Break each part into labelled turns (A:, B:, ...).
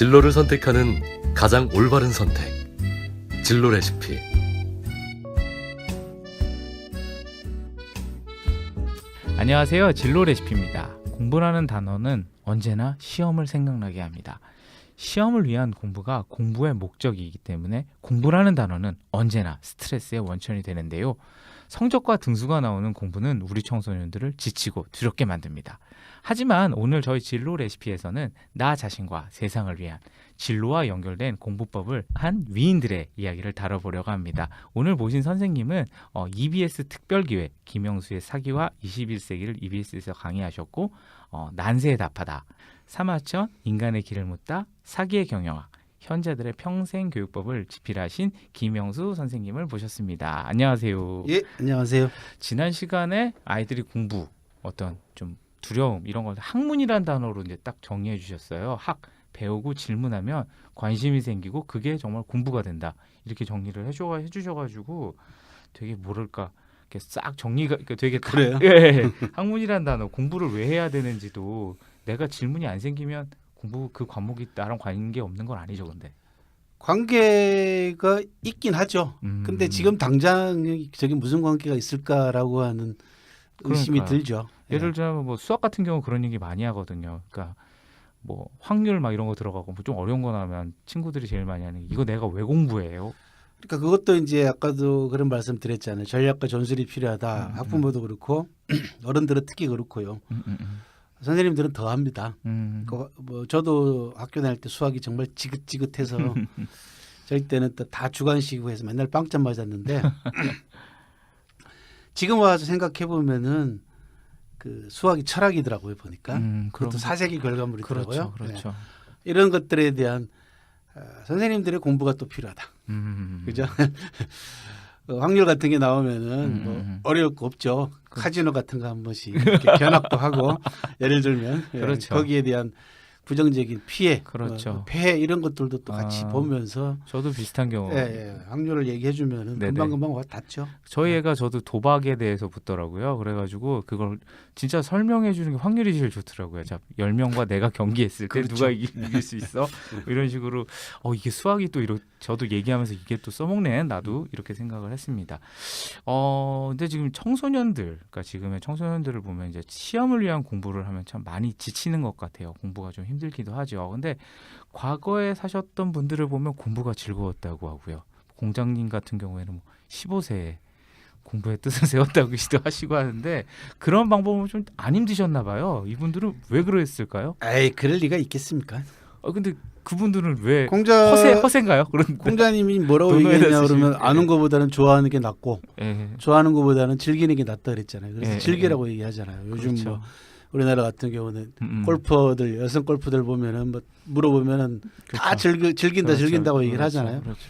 A: 진로를 선택하는 가장 올바른 선택. 진로 레시피.
B: 안녕하세요. 진로 레시피입니다. 공부라는 단어는 언제나 시험을 생각나게 합니다. 시험을 위한 공부가 공부의 목적이기 때문에 공부라는 단어는 언제나 스트레스의 원천이 되는데요. 성적과 등수가 나오는 공부는 우리 청소년들을 지치고 두렵게 만듭니다. 하지만 오늘 저희 진로 레시피에서는 나 자신과 세상을 위한 진로와 연결된 공부법을 한 위인들의 이야기를 다뤄보려고 합니다. 오늘 모신 선생님은 EBS 특별기획 김영수의 사기와 21세기를 EBS에서 강의하셨고 난세에 답하다, 사마천 인간의 길을 묻다, 사기의 경영학, 현자들의 평생 교육법을 집필하신 김영수 선생님을 모셨습니다. 안녕하세요.
C: 예, 안녕하세요.
B: 지난 시간에 아이들이 공부 어떤 좀 두려움 이런 걸 학문이란 단어로 이제 딱 정리해 주셨어요. 배우고 질문하면 관심이 생기고 그게 정말 공부가 된다. 이렇게 정리를 해주셔가지고 되게 뭐랄까 이렇게 싹 정리가 되게
C: 그래요?
B: 예, 학문이란 단어 공부를 왜 해야 되는지도 내가 질문이 안 생기면 공부 그 과목이 나랑 관계 없는 건 아니죠, 근데.
C: 관계가 있긴 하죠. 근데 지금 당장 저게 무슨 관계가 있을까라고 하는 의심이
B: 그러니까요.
C: 들죠.
B: 예를 들면 뭐 수학 같은 경우 그런 얘기 많이 하거든요. 그러니까 뭐 확률 막 이런 거 들어가고 뭐 좀 어려운 거 나오면 친구들이 제일 많이 하는 게 이거 내가 왜 공부해요?
C: 그러니까 그것도 이제 아까도 그런 말씀 드렸잖아요. 전략과 전술이 필요하다. 학부모도 그렇고 어른들은 특히 그렇고요. 선생님들은 더 합니다. 뭐 저도 학교 다닐 때 수학이 정말 지긋지긋해서 저희 때는 또 다 주관식이고 해서 맨날 빵점 맞았는데 지금 와서 생각해 보면은 그 수학이 철학이더라고요, 보니까. 그것도 사세기 결과물이더라고요.
B: 그렇죠.
C: 네. 이런 것들에 대한 선생님들의 공부가 또 필요하다. 그죠? 확률 같은 게 나오면은 뭐 어려울 거 없죠. 카지노 같은 거 한 번씩 이렇게 견학도 하고 예를 들면
B: 그렇죠.
C: 거기에 대한 부정적인 피해,
B: 그렇죠.
C: 폐해 이런 것들도 또 같이 보면서
B: 저도 비슷한 경우.
C: 확률을 얘기해주면은
B: 네네.
C: 금방 와 닿죠.
B: 저희 애가 저도 도박에 대해서 붙더라고요. 그래가지고 그걸 진짜 설명해 주는 게 확률이 제일 좋더라고요. 자, 10명과 내가 경기했을 때
C: 그렇죠.
B: 누가 이길 수 있어? 뭐 이런 식으로 이게 수학이 또 저도 얘기하면서 이게 또 써먹네 나도 이렇게 생각을 했습니다. 근데 지금 그러니까 지금의 청소년들을 보면 이제 시험을 위한 공부를 하면 참 많이 지치는 것 같아요. 공부가 좀 힘들기도 하죠. 근데 과거에 사셨던 분들을 보면 공부가 즐거웠다고 하고요. 공장님 같은 경우에는 뭐 15세에 공부의 뜻을 세웠다고 하시고 하는데 그런 방법은 좀 안 힘드셨나 봐요. 이분들은 왜 그랬을까요?
C: 에이, 그럴 리가 있겠습니까?
B: 근데 그분들은 왜
C: 공자
B: 허세인가요? 그런데
C: 공자님이 뭐라고
B: 돈에다
C: 얘기했냐 그러면
B: 쓰시는-
C: 아는 것보다는 좋아하는 게 낫고
B: 예,
C: 좋아하는 것보다는 즐기는 게 낫다 그랬잖아요. 그래서
B: 예,
C: 즐기라고 얘기하잖아요. 요즘
B: 그렇죠.
C: 뭐 우리나라 같은 경우는
B: 골프
C: 여성 골퍼들 보면은 뭐 물어보면은 다
B: 그렇죠.
C: 즐긴다고 얘기를 하잖아요.
B: 그렇죠.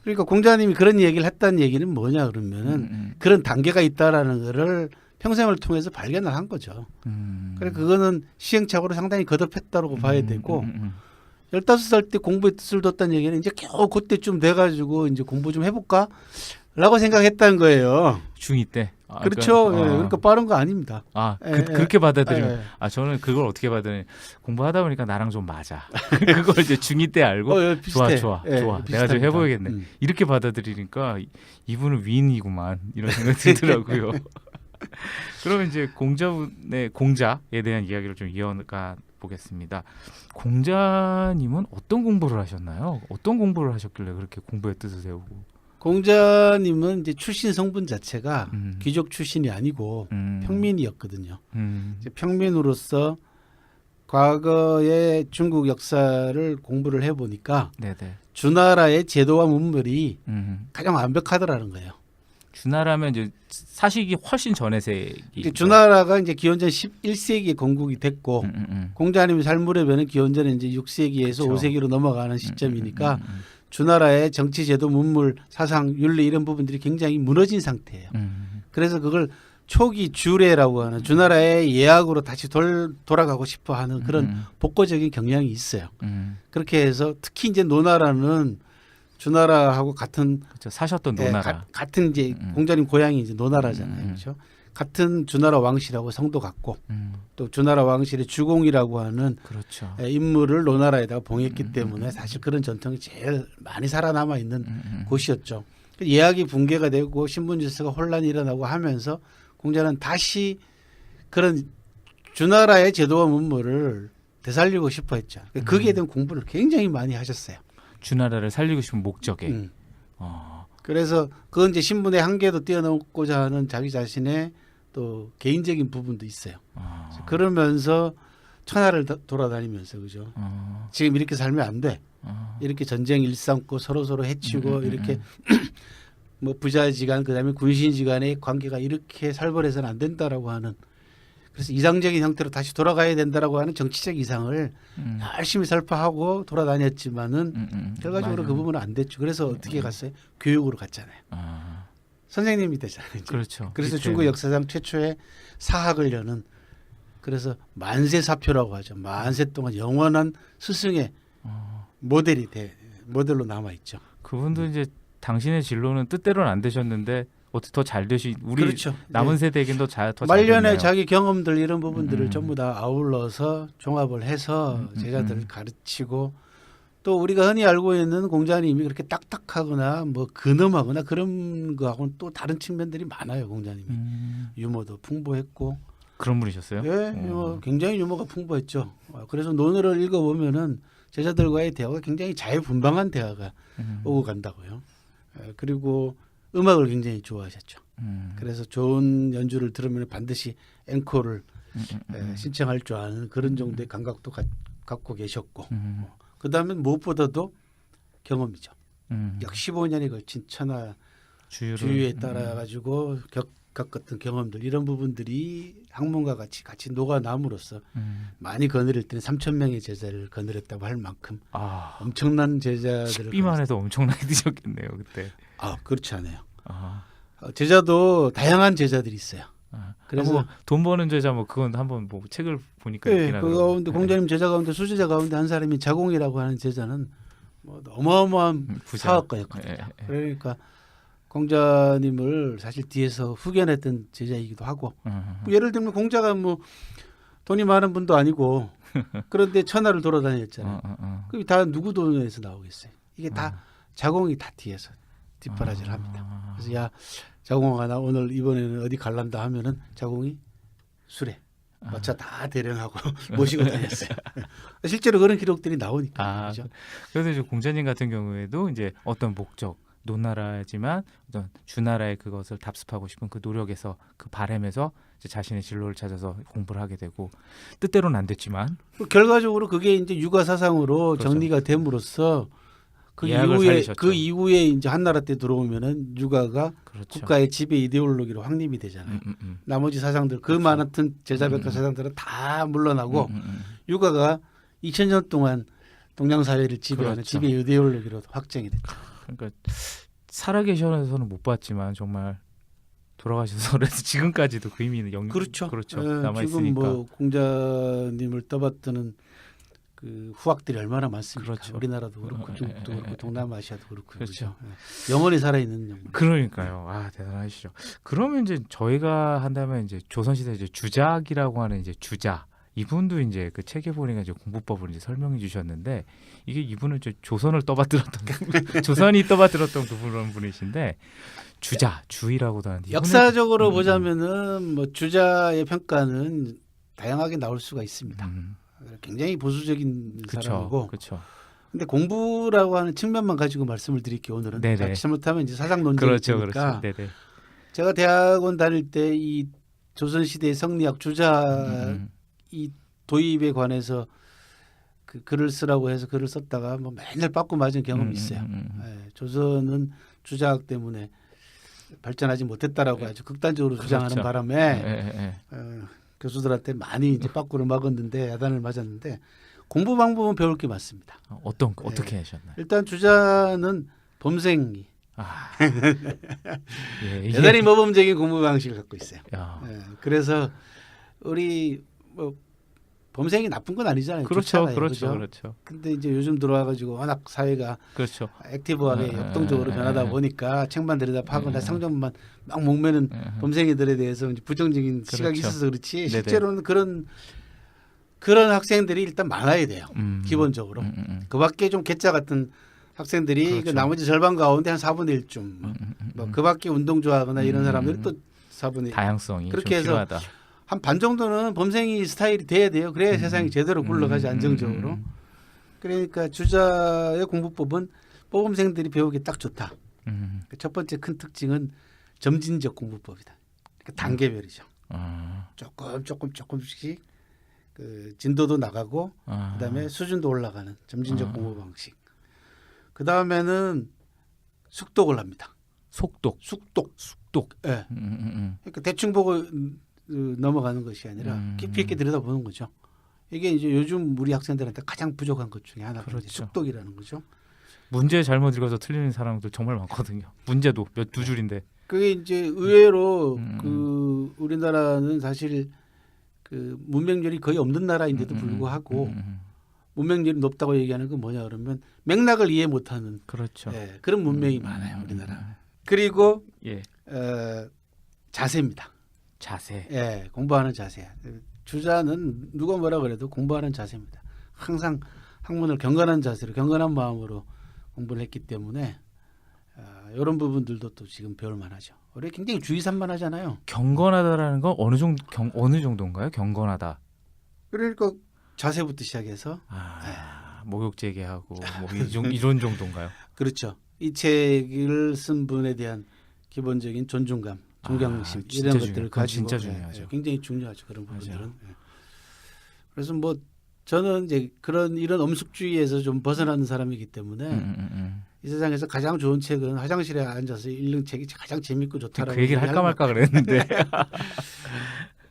C: 그러니까 공자님이 그런 얘기를 했다는 얘기는 뭐냐 그러면은 그런 단계가 있다라는 거를 평생을 통해서 발견을 한 거죠. 그래서 그거는 시행착오로 상당히 거듭했다고 봐야 되고 15살 때 공부에 뜻을 뒀다는 얘기는 이제 겨우 그때쯤 돼가지고 이제 공부 좀 해볼까? 라고 생각했다는 거예요.
B: 중2 때.
C: 그렇죠. 그러니까 빠른 거 아닙니다.
B: 그렇게 받아들이면 저는 그걸 어떻게 받아들이냐 공부하다 보니까 나랑 좀 맞아. 그걸 이제 중2 때 알고
C: 비슷해.
B: 좋아.
C: 예,
B: 내가 좀
C: 비슷합니다.
B: 해보야겠네. 이렇게 받아들이니까 이분은 위인이구만 이런 생각이 들더라고요. 그러면 이제 공자에 대한 이야기를 좀 이어가 보겠습니다. 공자님은 어떤 공부를 하셨나요? 어떤 공부를 하셨길래 그렇게 공부의 뜻을 세우고?
C: 공자님은 이제 출신 성분 자체가 귀족 출신이 아니고 평민이었거든요. 이제 평민으로서 과거의 중국 역사를 공부를 해보니까
B: 네네.
C: 주나라의 제도와 문물이 가장 완벽하더라는 거예요.
B: 주나라면 이제 사시기 훨씬 전의 세기.
C: 주나라가 이제 기원전 11세기에 건국이 됐고 공자님이 살 무렵에는 기원전 이제 6세기에서
B: 그쵸.
C: 5세기로 넘어가는 시점이니까 주나라의 정치 제도 문물 사상 윤리 이런 부분들이 굉장히 무너진 상태예요. 그래서 그걸 초기 주례라고 하는 주나라의 예학으로 다시 돌아가고 싶어 하는 그런 복고적인 경향이 있어요. 그렇게 해서 특히 이제 노나라는 주나라하고 같은
B: 그렇죠. 사셨던
C: 예,
B: 노나라.
C: 같은 이제 공자님 고향이 이제 노나라잖아요.
B: 음.
C: 그렇죠? 같은 주나라 왕실하고 성도 같고
B: 음.
C: 또 주나라 왕실의 주공이라고 하는
B: 그렇죠.
C: 인물을 노나라에다가 봉했기 때문에 사실 그런 전통이 제일 많이 살아남아 있는 곳이었죠. 예약이 붕괴가 되고 신분 질서가 혼란이 일어나고 하면서 공자는 다시 그런 주나라의 제도와 문물을 되살리고 싶어 했죠. 거기에 대한 공부를 굉장히 많이 하셨어요.
B: 주나라를 살리고 싶은 목적에.
C: 음.
B: 어.
C: 그래서 그건 이제 신분의 한계도 뛰어넘고자 하는 자기 자신의 또 개인적인 부분도 있어요. 그러면서 천하를 돌아다니면서 그죠. 지금 이렇게 살면 안 돼. 이렇게 전쟁 일삼고 서로 해치고 이렇게 뭐 부자지간 그다음에 군신지간의 관계가 이렇게 살벌해서는 안 된다라고 하는 그래서 이상적인 형태로 다시 돌아가야 된다라고 하는 정치적 이상을 열심히 설파하고 돌아다녔지만은 결과적으로
B: 맞아요.
C: 그 부분은 안 됐죠. 그래서 어떻게 갔어요? 교육으로 갔잖아요. 선생님이 되잖아요. 이제.
B: 그렇죠.
C: 그래서
B: 밑에는-
C: 중국 역사상 최초의 사학을 여는 그래서 만세사표라고 하죠. 만세 동안 영원한 스승의 모델로 남아 있죠.
B: 그분도 이제 당신의 진로는 뜻대로는 안 되셨는데 어떻게 더 잘 되시 우리
C: 그렇죠.
B: 남은
C: 네.
B: 세대에겐 더잘
C: 말년에 자기 경험들 이런 부분들을
B: 음.
C: 전부 다 아울러서 종합을 해서 제자들을 가르치고 또 우리가 흔히 알고 있는 공자님이 그렇게 딱딱하거나 뭐 근엄하거나 그런 거하고는 또 다른 측면들이 많아요. 공자님이 유머도 풍부했고
B: 그런 분이셨어요?
C: 예, 뭐 굉장히 유머가 풍부했죠. 그래서 논어를 읽어보면은 제자들과의 대화가 굉장히 자유분방한 대화가 오고 간다고요. 예, 그리고 음악을 굉장히 좋아하셨죠. 그래서 좋은 연주를 들으면 반드시 앵콜을 신청할 줄 아는 그런 정도의 감각도 갖고 계셨고 그 다음에 무엇보다도 경험이죠. 약 15년에 걸친 천하 주유에 따라 가지고 겪었던 경험들 이런 부분들이 학문과 같이 녹아남으로써 많이 거느릴 때는 3,000명의 제자를 거느렸다고 할 만큼 엄청난 제자들을
B: 식비만 해도 엄청나게 드셨겠네요 그때.
C: 그렇지 않아요. 제자도 다양한 제자들이 있어요.
B: 그래서 뭐 돈 버는 제자 뭐 그건 한번 뭐 책을 보니까
C: 네,
B: 있긴
C: 그
B: 하더라고요.
C: 가운데 공자님 제자 가운데 수제자 가운데 한 사람이 자공이라고 하는 제자는 뭐 어마어마한
B: 부자.
C: 사업가였거든요. 그러니까 공자님을 사실 뒤에서 후견했던 제자이기도 하고 뭐 예를 들면 공자가 뭐 돈이 많은 분도 아니고 그런데 천하를 돌아다녔잖아요. 그게 다 누구 돈에서 나오겠어요? 이게 다 자공이 다 뒤에서 뒷바라지를 합니다. 그래서 야 자공아 나 오늘 이번에는 어디 갈란다 하면은 자공이 술에 마차 다 대령하고 모시고 다녔어요. 실제로 그런 기록들이 나오니까. 그렇죠?
B: 그래서 이제 공자님 같은 경우에도 이제 어떤 목적 노나라지만 어떤 주나라의 그것을 답습하고 싶은 그 노력에서 그 바램에서 이제 자신의 진로를 찾아서 공부를 하게 되고 뜻대로는 안 됐지만
C: 결과적으로 그게 이제 육아 사상으로
B: 그렇죠.
C: 정리가 됨으로써 그
B: 예약을
C: 이후에
B: 살리셨죠.
C: 그 이후에 이제 한나라 때 들어오면은 육아가
B: 그렇죠.
C: 국가의 지배 이데올로기로 확립이 되잖아요. 나머지 사상들 그
B: 그렇죠.
C: 많았던 제자백과 사상들은 다 물러나고 육아가 2000년 동안 동양 사회를 지배하는
B: 그렇죠.
C: 지배 이데올로기로 확정이 됐죠.
B: 그러니까 살아계셔서는 못 봤지만 정말 돌아가셔서 그래서 지금까지도 그 의미는
C: 그렇죠.
B: 남아
C: 지금
B: 있으니까.
C: 뭐 공자님을 떠받드는 그 후학들이 얼마나 많습니까?
B: 그렇죠.
C: 우리나라도 그렇고 중국도 그렇고 동남아시아도 그렇고
B: 그렇죠.
C: 그렇죠. 영원히 살아있는 영웅.
B: 그러니까요. 대단하시죠. 그러면 이제 저희가 한다면 이제 조선시대 이제 주작이라고 하는 이제 주자 이분도 이제 그 책에 보니까 이제 공부법을 이제 설명해 주셨는데 이게 이분은 이제 조선을 떠받들었던 조선이 떠받들었던 그런 분이신데 주의라고도 하는데
C: 역사적으로 보자면은 뭐 주자의 평가는 다양하게 나올 수가 있습니다. 굉장히 보수적인 사람이고.
B: 그렇죠.
C: 근데 공부라고 하는 측면만 가지고 말씀을 드릴게요. 오늘은.
B: 네네.
C: 잘못하면 이제 사상 논쟁이니까.
B: 그렇죠. 네네.
C: 제가 대학원 다닐 때 이 조선시대의 성리학 주자 이 도입에 관해서 그 글을 쓰라고 해서 글을 썼다가 뭐 맨날 빠꾸 맞은 경험이 있어요. 조선은 주자학 때문에 발전하지 못했다라고 아주 극단적으로 주장하는
B: 그렇죠.
C: 바람에 교수들한테 많이 이제 빠꾸를 맞았는데 야단을 맞았는데 공부 방법은 배울 게 많습니다.
B: 어떻게 하셨나요?
C: 일단 주자는 범생이
B: 예,
C: 대단히 모범적인 공부 방식을 갖고 있어요.
B: 야.
C: 그래서 우리 뭐 범생이 나쁜 건 아니잖아요.
B: 그렇죠,
C: 좋잖아요,
B: 그렇죠,
C: 그죠?
B: 그렇죠,
C: 근데 이제 요즘 들어와가지고 워낙 사회가
B: 그렇죠.
C: 액티브하게 역동적으로 변하다 보니까 책만 들여다 파거나
B: 네.
C: 상점만 막 목매는 범생이들에 대해서 이제 부정적인 시각이
B: 그렇죠.
C: 있어서 그렇지
B: 네네.
C: 실제로는 그런 학생들이 일단 많아야 돼요. 기본적으로. 그밖에 좀 괴짜 같은 학생들이
B: 그렇죠.
C: 그 나머지 절반 가운데 한 4분의 1좀 뭐 그밖에 운동 좋아하거나 이런 사람들이 또 4분의 1.
B: 다양성이
C: 그렇게
B: 좀
C: 해서
B: 필요하다.
C: 한 반 정도는 범생이 스타일이 돼야 돼요. 그래야 세상이 제대로 굴러가지 안정적으로. 그러니까 주자의 공부법은 모범생들이 배우기 딱 좋다. 첫 번째 큰 특징은 점진적 공부법이다. 그러니까 단계별이죠. 조금씩 그 진도도 나가고 그다음에 수준도 올라가는 점진적 공부 방식. 그다음에는 숙독을 합니다.
B: 속독.
C: 숙독. 예. 그러니까 대충 보고 넘어가는 것이 아니라 깊이 있게 들여다보는 거죠. 이게 이제 요즘 우리 학생들한테 가장 부족한 것 중에 하나가
B: 그렇죠.
C: 이제 숙독이라는 거죠.
B: 문제 잘못 읽어서 틀리는 사람들 정말 많거든요. 문제도 두 줄인데.
C: 그게 이제 의외로 그 우리나라는 사실 그 문맹률이 거의 없는 나라인데도 불구하고 문맹률이 높다고 얘기하는 건 뭐냐 그러면 맥락을 이해 못하는
B: 그렇죠.
C: 예, 그런 문맹이 많아요 우리나라. 그리고
B: 예.
C: 자세입니다.
B: 자세.
C: 예, 공부하는 자세. 주자는 누가 뭐라 그래도 공부하는 자세입니다. 항상 학문을 경건한 자세로 경건한 마음으로 공부를 했기 때문에 이런 부분들도 또 지금 배울 만하죠. 우리 굉장히 주의산만하잖아요.
B: 경건하다라는 건 어느 정도인가요? 경건하다.
C: 그러니까 자세부터 시작해서
B: 목욕제기하고 뭐 이런 정도인가요?
C: 그렇죠. 이 책을 쓴 분에 대한 기본적인 존중감, 존경심 이런 것들을 가지고
B: 진짜 중요하죠.
C: 굉장히 중요하죠. 그런 부분들은. 그래서 뭐 저는 이제 이런 엄숙주의에서 좀 벗어나는 사람이기 때문에 이 세상에서 가장 좋은 책은 화장실에 앉아서 읽는 책이 가장 재밌고 좋다라고.
B: 그 얘기를 할까 말까 그랬는데.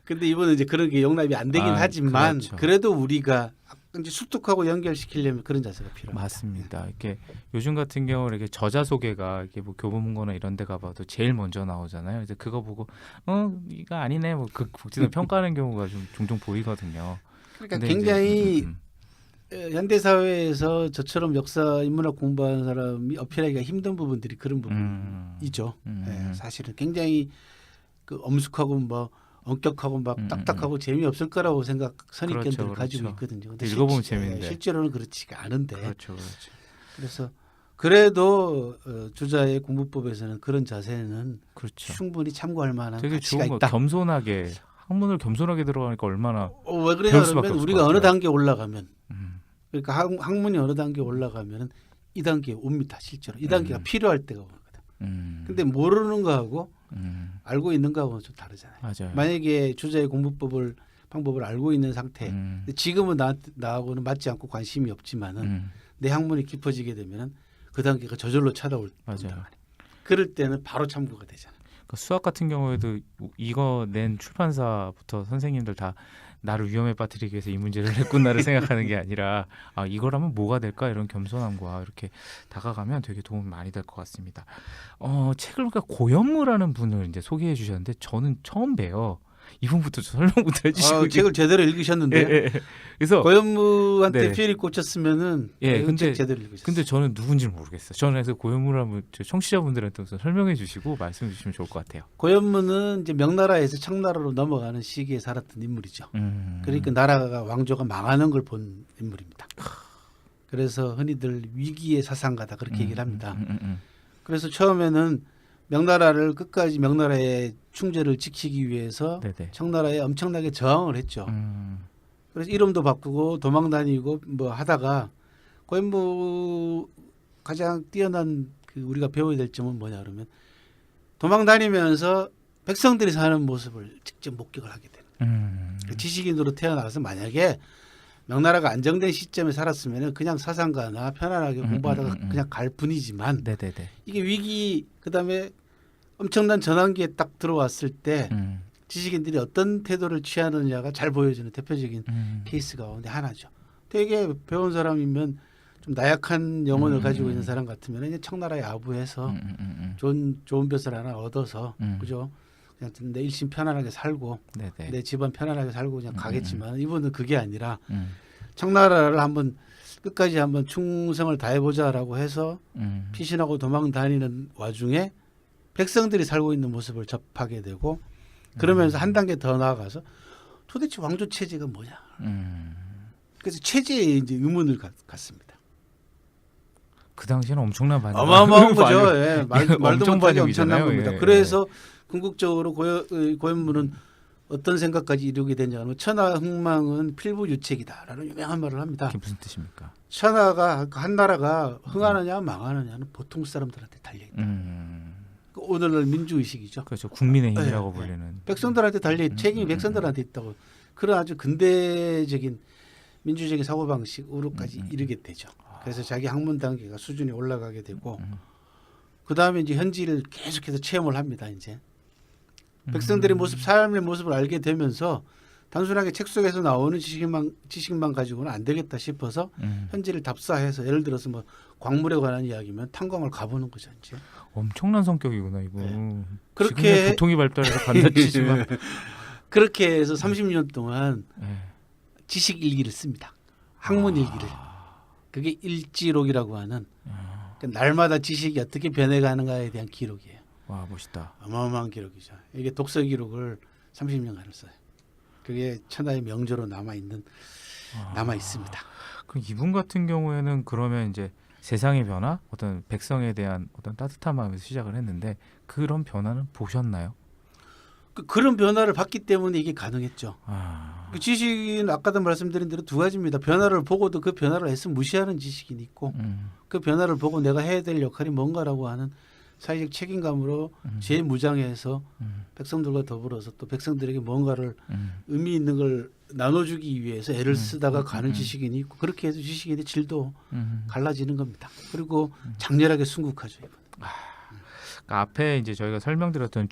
C: 근데 이번에 이제 그런 게 용납이 안 되긴 하지만
B: 그렇죠.
C: 그래도 우리가 이제 숙독하고 연결시키려면 그런 자세가 필요합니다.
B: 맞습니다. 이렇게 요즘 같은 경우 이렇게 저자 소개가 이렇게 뭐 교보문고나 이런 데 가봐도 제일 먼저 나오잖아요. 이제 그거 보고 이거 아니네 뭐 그 국진을 평가하는 경우가 좀 종종 보이거든요.
C: 그러니까
B: 근데
C: 굉장히 현대 사회에서 저처럼 역사 인문학 공부하는 사람이 어필하기가 힘든 부분들이 그런 부분이죠. 사실은 굉장히 그 엄숙하고 뭐 엄격하고 막 딱딱하고 재미없을 거라고 선입견들을
B: 그렇죠,
C: 가지고
B: 그렇죠.
C: 있거든요. 근데
B: 읽어보면 재밌는데.
C: 실제로는 그렇지가 않은데.
B: 그렇죠.
C: 그래서 그래도 주자의 공부법에서는 그런 자세는
B: 그렇죠.
C: 충분히 참고할 만한
B: 되게
C: 가치가
B: 좋은 거
C: 있다.
B: 겸손하게 학문을 겸손하게 들어가니까 얼마나
C: 왜 그러냐
B: 배울 수밖에
C: 그러면
B: 없을
C: 우리가
B: 것
C: 어느
B: 같아요.
C: 단계 올라가면 그러니까 학문이 어느 단계 올라가면은 이 단계에 옵니다. 실제로 이 단계가 필요할 때가 오거든. 근데 모르는 거하고 알고 있는 거하고는 좀 다르잖아요.
B: 맞아요.
C: 만약에 주자의 방법을 알고 있는 상태. 근데 지금은 나하고는 맞지 않고 관심이 없지만은 내 학문이 깊어지게 되면은 그 단계가 저절로 찾아올
B: 맞아요.
C: 거다. 그럴 때는 바로 참고가 되잖아요.
B: 그러니까 수학 같은 경우에도 이거 낸 출판사부터 선생님들 다 나를 위험에 빠뜨리기 위해서 이 문제를 냈구나를 생각하는 게 아니라 이거라면 뭐가 될까 이런 겸손함과 이렇게 다가가면 되게 도움이 많이 될 것 같습니다. 책을 보니까 고현무라는 분을 이제 소개해 주셨는데 저는 처음 봬요. 이분부터 설명부터 해주시고
C: 책을 제대로 읽으셨는데
B: 예. 그래서
C: 고현무한테
B: 네.
C: 필이 꽂혔으면은
B: 근데
C: 제대로 읽으셨어요.
B: 근데 저는 누군지를 모르겠어요. 저는 그래서 고현무라면 청취자분들한테 우선 설명해 주시고 말씀해 주시면 좋을 것 같아요.
C: 고현무는 이제 명나라에서 청나라로 넘어가는 시기에 살았던 인물이죠. 그러니까 나라가 왕조가 망하는 걸 본 인물입니다. 그래서 흔히들 위기의 사상가다 그렇게 얘기를 합니다. 그래서 처음에는 명나라를 끝까지 명나라의 충절을 지키기 위해서
B: 네네.
C: 청나라에 엄청나게 저항을 했죠. 그래서 이름도 바꾸고 도망 다니고 뭐 하다가 고현무 가장 뛰어난 그 우리가 배워야 될 점은 뭐냐 그러면 도망 다니면서 백성들이 사는 모습을 직접 목격을 하게 되는. 그 지식인으로 태어나서 만약에 명나라가 안정된 시점에 살았으면 그냥 사상가나 편안하게 공부하다가 그냥 갈 뿐이지만
B: 네네네.
C: 이게 위기 그다음에 엄청난 전환기에 딱 들어왔을 때 지식인들이 어떤 태도를 취하느냐가 잘 보여지는 대표적인 케이스 가운데 하나죠. 되게 배운 사람이면 좀 나약한 영혼을 가지고 있는 사람 같으면 이제 청나라에 아부해서 좋은 벼슬 하나 얻어서 그죠? 그냥 내 일심 편안하게 살고
B: 네네.
C: 내 집안 편안하게 살고 그냥 가겠지만 이분은 그게 아니라
B: 음.
C: 청나라를 한번 끝까지 한번 충성을 다해보자라고 해서
B: 음.
C: 피신하고 도망 다니는 와중에 백성들이 살고 있는 모습을 접하게 되고 그러면서 한 단계 더 나아가서 도대체 왕조 체제가 뭐냐. 그래서 체제에 이제 의문을 갖습니다.
B: 그 당시에는 엄청난 반영.
C: 어마어마한 거죠.
B: 반영.
C: 예, 말도
B: 엄청
C: 못하게 엄청난
B: 반영이잖아요.
C: 겁니다.
B: 예,
C: 그래서 궁극적으로 고현무는 어떤 생각까지 이루게 되냐면 천하 흥망은 필부유책이다라는 유명한 말을 합니다.
B: 그게 무슨 뜻입니까?
C: 천하가 한 나라가 흥하느냐 망하느냐는 보통 사람들한테 달려있다. 오늘날 민주의식이죠.
B: 그렇죠. 국민의 힘이라고
C: 네,
B: 불리는.
C: 백성들한테 달려 책임이 백성들한테 있다고 그런 아주 근대적인 민주적인 사고방식으로까지 이르게 되죠. 그래서 자기 학문 단계가 수준이 올라가게 되고 그 다음에 이제 현지를 계속해서 체험을 합니다. 이제 백성들의 모습, 삶의 모습을 알게 되면서 단순하게 책 속에서 나오는 지식만 가지고는 안 되겠다 싶어서 현지를 답사해서 예를 들어서 뭐 광물에 관한 이야기면 탐광을 가보는 거죠. 이제.
B: 엄청난 성격이구나 이거.
C: 네.
B: 그렇게
C: 그렇게
B: 보통이 발달해서 간다치지만.
C: 그렇게 해서 30년 동안
B: 네.
C: 지식 일기를 씁니다. 학문 일기를. 그게 일지록이라고 하는 그러니까 날마다 지식이 어떻게 변해가는가에 대한 기록이에요.
B: 와 멋있다.
C: 어마어마한 기록이죠. 이게 독서 기록을 30년간을 써요. 그게 천하의 명조로 남아 있습니다.
B: 그럼 이분 같은 경우에는 그러면 이제 세상의 변화, 어떤 백성에 대한 어떤 따뜻한 마음에서 시작을 했는데 그런 변화는 보셨나요?
C: 그런 변화를 봤기 때문에 이게 가능했죠.
B: 아,
C: 그 지식은 아까도 말씀드린 대로 두 가지입니다. 변화를 보고도 그 변화를 애써 무시하는 지식이 있고 그 변화를 보고 내가 해야 될 역할이 뭔가라고 하는 사회적 책임감으로 재무장해서 백성들과 더불어서 또 백성들에게 뭔가를 의미 있는 걸 나눠주기 위해서 애를 쓰다가 가는 지식인이 있고 그렇게 해서 지식인의 질도 갈라지는 겁니다. 그리고 장렬하게 순국하죠. 이분.
B: 그러니까 앞에 이제 저희가 설명드렸던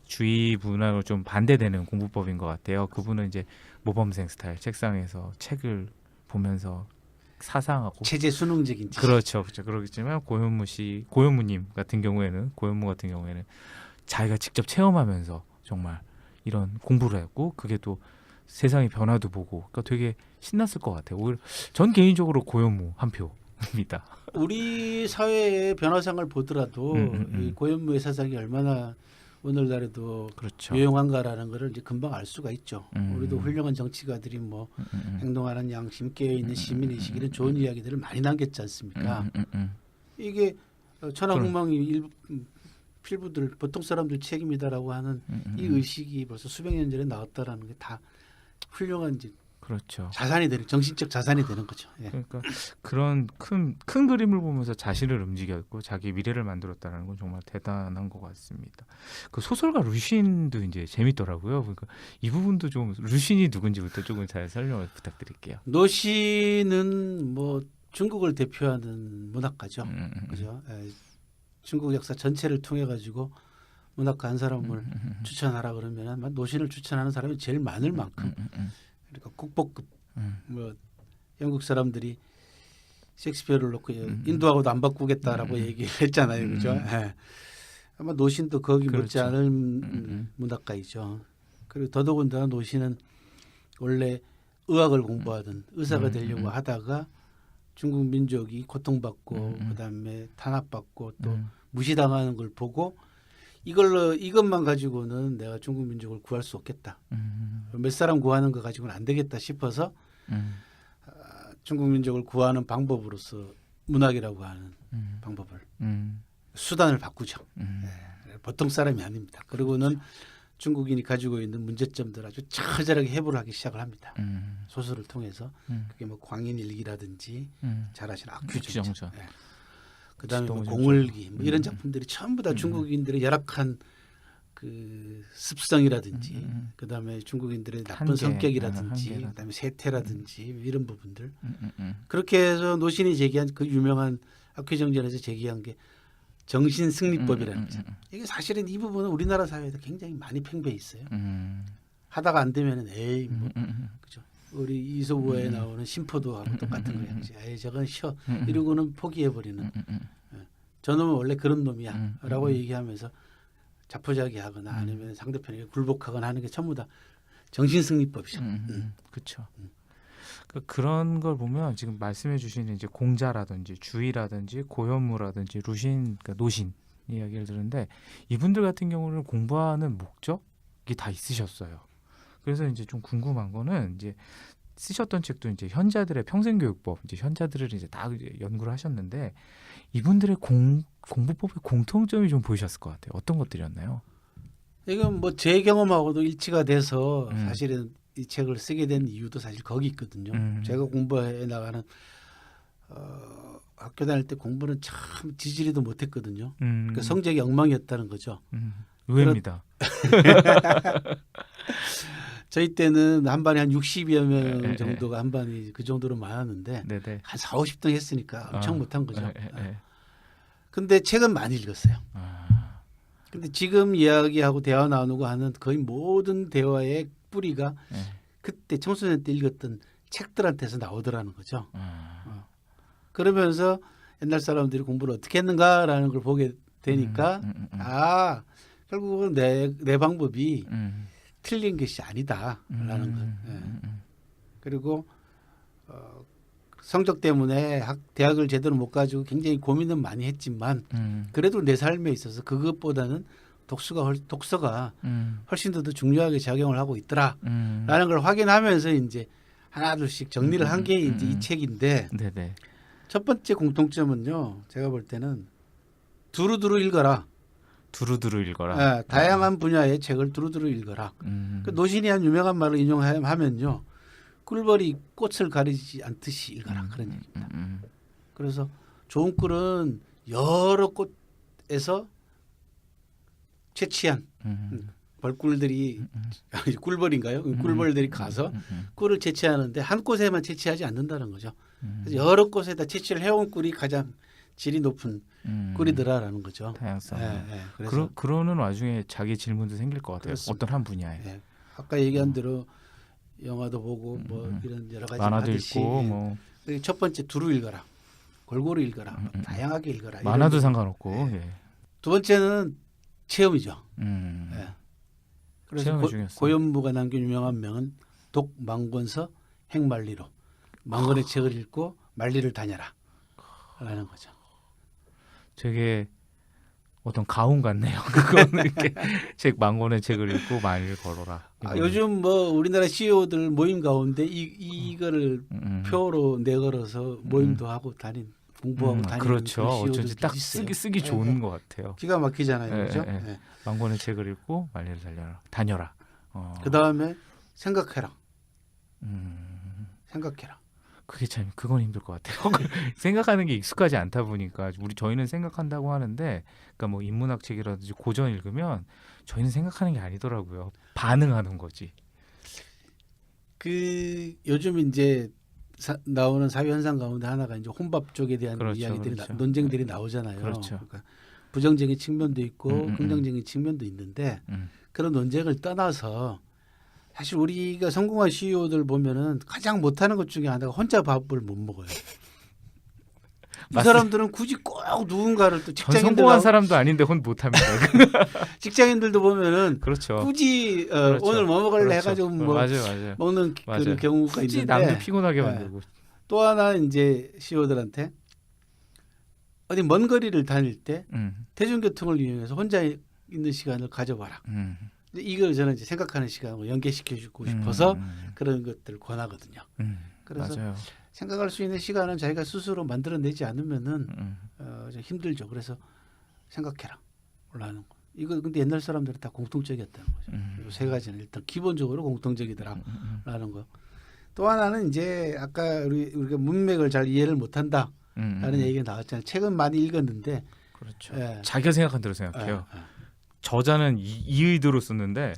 B: 주의 문화로 좀 반대되는 공부법인 것 같아요. 그분은 이제 모범생 스타일, 책상에서 책을 보면서 사상하고
C: 체제 수능적인 지식.
B: 그렇죠. 그렇겠지만 고현무님 같은 경우에는 자기가 직접 체험하면서 정말 이런 공부를 했고 그게 또 세상의 변화도 보고 그러니까 되게 신났을 것 같아요. 오히려 전 개인적으로 고현무 한 표입니다.
C: 우리 사회의 변화상을 보더라도 이 고현무의 사상이 얼마나 오늘날에도
B: 그렇죠.
C: 유용한가라는 것을 이제 금방 알 수가 있죠. 우리도 훌륭한 정치가들이 뭐 행동하는 양심 깨어있는 시민의식 이런 좋은 이야기들을 많이 남겼지 않습니까? 이게 천하공망이 필부들 보통 사람들 책임이다라고 하는 이 의식이 벌써 수백 년 전에 나왔다라는 게 다 훌륭한 이제
B: 그렇죠.
C: 자산이 되는 정신적 자산이 되는 거죠. 예.
B: 그러니까 그런 큰 그림을 보면서 자신을 움직였고 자기 미래를 만들었다는 건 정말 대단한 것 같습니다. 그 소설가 루신도 이제 재밌더라고요. 그러니까 이 부분도 좀 루신이 누군지부터 조금 잘 설명을 부탁드릴게요.
C: 노신은 뭐 중국을 대표하는 문학가죠. 그죠? 예. 중국 역사 전체를 통해 가지고 문학가 한 사람을 추천하라 그러면 노신을 추천하는 사람이 제일 많을 만큼 그러니까 국보급 뭐 영국 사람들이 셰익스피어를 놓고 인도하고도 안 바꾸겠다라고 얘기했잖아요, 그죠? 예. 아마 노신도 거기
B: 그렇죠.
C: 못지않을 문학가이죠. 그리고 더더군다나 노신은 원래 의학을 공부하던 의사가 되려고 하다가 중국 민족이 고통받고 그다음에 탄압받고 또 무시당하는 걸 보고 이것만 가지고는 내가 중국 민족을 구할 수 없겠다. 몇 사람 구하는 거 가지고는 안 되겠다 싶어서 중국 민족을 구하는 방법으로서 문학이라고 하는 방법을 수단을 바꾸죠. 네, 보통 사람이 아닙니다. 그리고는 중국인이 가지고 있는 문제점들 아주 처절하게 해부를 하기 시작을 합니다. 소설을 통해서 그게 뭐 광인일기라든지 잘 아시는 악규정전. 네. 그다음에 뭐 공을기 뭐 이런 작품들이 전부 다 중국인들의 열악한 그 습성이라든지 그다음에 중국인들의 나쁜 성격이라든지 그다음에 세태라든지 이런 부분들 그렇게 해서 노신이 제기한 그 유명한 악규정전에서 제기한 게 정신승리법이라는 거죠. 이게 사실은 이 부분은 우리나라 사회에도 굉장히 많이 팽배해 있어요. 하다가 안 되면은 에이 뭐 그죠. 우리 이소부에 나오는 심포도하고 똑같은 거예요. 에이 저건 쉬어 이러고는 포기해버리는. 저놈은 원래 그런 놈이야라고 얘기하면서 자포자기하거나 아니면 상대편에게 굴복하거나 하는 게 전부 다 정신승리법이죠.
B: 그렇죠. 그런 걸 보면 지금 말씀해주신 이제 공자라든지 주의라든지 고현무라든지 루신, 그러니까 노신 이야기를 들었는데 이분들 같은 경우는 공부하는 목적이 다 있으셨어요. 그래서 이제 좀 궁금한 거는 이제 쓰셨던 책도 이제 현자들의 평생교육법, 이제 현자들을 이제 다 이제 연구를 하셨는데 이분들의 공부법의 공통점이 좀 보이셨을 것 같아요. 어떤 것들이었나요?
C: 이건 뭐 제 경험하고도 일치가 돼서 사실은 이 책을 쓰게 된 이유도 사실 거기 있거든요. 제가 공부해 나가는 학교 다닐 때 공부는 참 지지리도 못했거든요. 그러니까 성적이 엉망이었다는 거죠.
B: 의외입니다.
C: 저희 때는 한 반에 한 60여 명
B: 에, 에,
C: 정도가 한 반이 그 정도로 많았는데
B: 네네.
C: 한 4, 50등 했으니까 엄청 못한 거죠.
B: 에.
C: 근데 책은 많이 읽었어요.
B: 아,
C: 근데 지금 이야기하고 대화 나누고 하는 거의 모든 대화의 뿌리가
B: 에.
C: 그때 청소년 때 읽었던 책들한테서 나오더라는 거죠.
B: 아.
C: 그러면서 옛날 사람들이 공부를 어떻게 했는가라는 걸 보게 되니까 아 결국은 내 방법이 틀린 것이 아니다라는 것. 그리고 성적 때문에 대학을 제대로 못 가지고 굉장히 고민은 많이 했지만 그래도 내 삶에 있어서 그것보다는 독서가 훨씬 더 중요하게 작용을 하고 있더라라는 걸 확인하면서 이제 하나둘씩 정리를 한 게 이제 이 책인데
B: 네네.
C: 첫 번째 공통점은요. 제가 볼 때는 두루두루 읽어라.
B: 두루두루 읽어라.
C: 네, 다양한 분야의 책을 두루두루 읽어라. 그 노신이 한 유명한 말을 인용하면요. 꿀벌이 꽃을 가리지 않듯이 읽어라. 그런 얘기입니다. 그래서 좋은 꿀은 여러 꽃에서 채취한 벌꿀들이 꿀벌인가요? 꿀벌들이 가서 꿀을 채취하는데 한 꽃에만 채취하지 않는다는 거죠. 그래서 여러 꽃에다 채취를 해온 꿀이 가장 질이 높은 꿀이더라라는 거죠.
B: 다양성.
C: 그래서
B: 그러는 와중에 자기 질문도 생길 것 같아요.
C: 그렇습니다.
B: 어떤 한 분야에.
C: 예. 아까 얘기한 대로 영화도 보고 뭐 이런 여러 가지
B: 만화도
C: 하듯이
B: 읽고 뭐
C: 첫 번째 두루 읽어라. 골고루 읽어라. 다양하게 읽어라.
B: 만화도
C: 이런
B: 상관없고. 예.
C: 두 번째는 체험이죠.
B: 음.
C: 예. 그래서
B: 체험이 중요했어요.
C: 고현무가 남긴 유명한 명은 독 망권서 행만리로 망건의 책을 읽고 만리를 다녀라 라는 거죠.
B: 되게 어떤 가훈 같네요. 그거는 이렇게 책 망건의 책을 읽고 만리를 걸어라.
C: 요즘 뭐 우리나라 CEO들 모임 가운데 이거를 표로 내걸어서 모임도 하고 공부하고 다니는
B: 그렇죠.
C: 그런
B: 어쩐지
C: CEO들도
B: 딱
C: 있어요.
B: 쓰기 좋은 것 같아요.
C: 기가 막히잖아요.
B: 예,
C: 그렇죠?
B: 예, 예.
C: 예.
B: 망건의 책을 읽고 만리를 다녀라.
C: 그다음에 생각해라. 생각해라.
B: 그게 참 그건 힘들 것 같아요. 생각하는 게 익숙하지 않다 보니까 저희는 생각한다고 하는데, 그러니까 뭐 인문학 책이라든지 고전 읽으면 저희는 생각하는 게 아니더라고요. 반응하는 거지.
C: 그 요즘 이제 나오는 사회 현상 가운데 하나가 이제 혼밥 쪽에 대한
B: 그렇죠,
C: 이야기들이
B: 그렇죠.
C: 논쟁들이 나오잖아요.
B: 그렇죠.
C: 그러니까 부정적인 측면도 있고 긍정적인 측면도 있는데 그런 논쟁을 떠나서 사실 우리가 성공한 CEO들 보면은 가장 못하는 것 중에 하나가 혼자 밥을 못 먹어요. 이 사람들은 굳이 꼭 누군가를 또
B: 전 성공한 사람도 아닌데 혼 못합니다.
C: 직장인들도 보면은
B: 그렇죠.
C: 굳이
B: 그렇죠.
C: 오늘 뭐 먹을래
B: 그렇죠.
C: 해가지고 뭐
B: 맞아요.
C: 먹는
B: 맞아요.
C: 그런 경우가
B: 굳이
C: 있는데
B: 남도 피곤하게 만들고.
C: 또 하나 이제 CEO들한테 어디 먼 거리를 다닐 때 대중교통을 이용해서 혼자 있는 시간을 가져봐라. 이걸 저는 이제 생각하는 시간을 연계시켜주고 싶어서 그런 것들을 권하거든요. 그래서
B: 맞아요.
C: 생각할 수 있는 시간은 자기가 스스로 만들어내지 않으면은 좀 힘들죠. 그래서 생각해라 올라가는 거. 이거 근데 옛날 사람들은 다 공통적이었다는 거죠. 이 세 가지는 일단 기본적으로 공통적이더라라는 거. 또 하나는 이제 아까 우리가 문맥을 잘 이해를 못한다라는 얘기가 나왔잖아요. 책은 많이 읽었는데
B: 그렇죠.
C: 예.
B: 자기가 생각한 대로 생각해요. 저자는 이 의도로 썼는데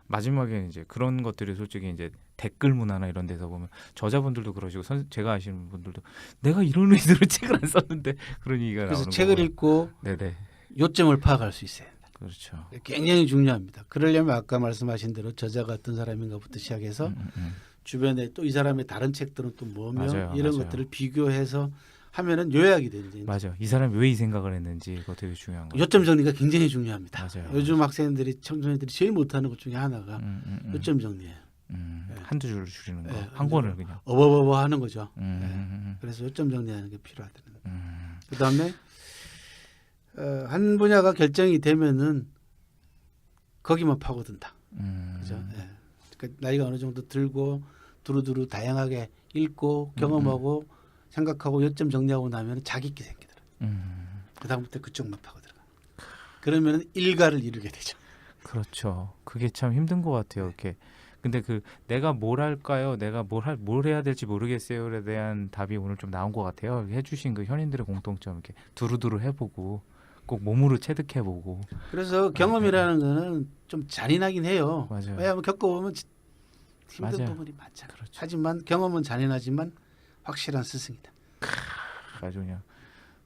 B: 마지막에 이제 그런 것들이 솔직히 이제 댓글 문화나 이런 데서 보면 저자분들도 그러시고 제가 아시는 분들도 내가 이런 의도로 책을 안 썼는데 그런 얘기가 나오는
C: 그래서
B: 거고.
C: 책을 읽고
B: 네네.
C: 요점을 파악할 수 있어야 된다.
B: 그렇죠.
C: 굉장히 중요합니다. 그러려면 아까 말씀하신 대로 저자가 어떤 사람인가부터 시작해서 주변에 또 이 사람의 다른 책들은 또 뭐며
B: 맞아요,
C: 이런
B: 맞아요.
C: 것들을 비교해서 하면은 요약이 되죠. 이제.
B: 맞아. 이 사람이 왜 이 생각을 했는지 그거 되게 중요한 거.
C: 요점 정리가 굉장히 중요합니다.
B: 맞아요.
C: 요즘 학생들이 청소년들이 제일 못하는 것 중에 하나가 요점 정리예요. 네.
B: 한두 줄로 줄이는 거.
C: 네,
B: 한 권을 그냥.
C: 어버버버 하는 거죠.
B: 음.
C: 그래서 요점 정리하는 게 필요하다는.
B: 음.
C: 그다음에 한 분야가 결정이 되면은 거기만 파고든다. 그죠? 예. 그러니까 나이가 어느 정도 들고 두루두루 다양하게 읽고 경험하고 생각하고 요점 정리하고 나면 자기있게 생기더라고요. 그다음부터 그쪽만 파고들어가. 그러면 일가를 이루게 되죠.
B: 그렇죠. 그게 참 힘든 것 같아요. 이렇게. 근데 그 내가 뭘 할까요? 내가 뭘 해야 될지 모르겠어요에 대한 답이 오늘 좀 나온 것 같아요. 해주신 그 현인들의 공통점 이렇게 두루두루 해보고 꼭 몸으로 체득해보고.
C: 그래서 경험이라는 거는 좀 잔인하긴 해요.
B: 맞아요.
C: 왜냐하면 겪어보면 힘든
B: 맞아요.
C: 부분이 많잖아요.
B: 그렇죠.
C: 하지만 경험은 잔인하지만 확실한 스승이다.
B: 아주 그냥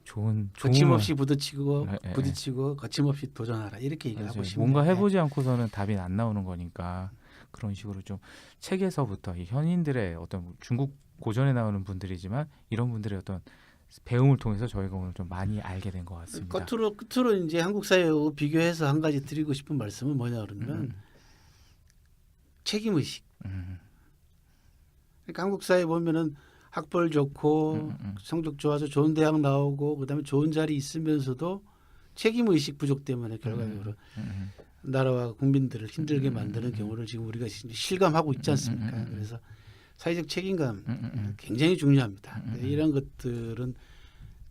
B: 좋은
C: 거침없이 부딪히고
B: 네,
C: 부딪히고 거침없이 도전하라 이렇게 얘기를
B: 맞아요.
C: 하고 싶네요.
B: 뭔가 해보지 않고서는 답이 안 나오는 거니까 그런 식으로 좀 책에서부터 이 현인들의 어떤 중국 고전에 나오는 분들이지만 이런 분들의 어떤 배움을 통해서 저희가 오늘 좀 많이 알게 된 것 같습니다.
C: 끝으로 이제 한국 사회하고 비교해서 한 가지 드리고 싶은 말씀은 뭐냐 그러면 책임 의식. 그러니까 한국 사회 보면은 학벌 좋고 성적 좋아서 좋은 대학 나오고 그다음에 좋은 자리 있으면서도 책임 의식 부족 때문에 결과적으로 나라와 국민들을 힘들게 만드는 경우를 지금 우리가 실감하고 있지 않습니까? 그래서 사회적 책임감 굉장히 중요합니다. 이런 것들은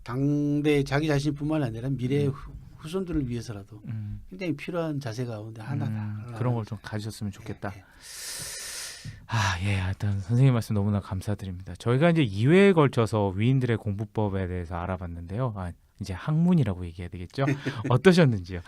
C: 당대 자기 자신뿐만 아니라 미래의 후손들을 위해서라도 굉장히 필요한 자세 가운데 하나다.
B: 그런 걸 좀 가지셨으면 좋겠다.
C: 예.
B: 예. 하여튼 선생님 말씀 너무나 감사드립니다. 저희가 이제 2회에 걸쳐서 위인들의 공부법에 대해서 알아봤는데요. 이제 학문이라고 얘기해야 되겠죠? 어떠셨는지요?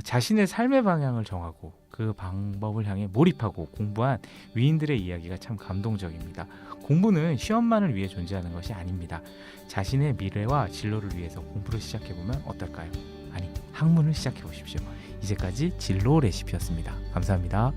B: 자신의 삶의 방향을 정하고 그 방법을 향해 몰입하고 공부한 위인들의 이야기가 참 감동적입니다. 공부는 시험만을 위해 존재하는 것이 아닙니다. 자신의 미래와 진로를 위해서 공부를 시작해보면 어떨까요? 아니, 학문을 시작해보십시오. 이제까지 진로 레시피였습니다. 감사합니다.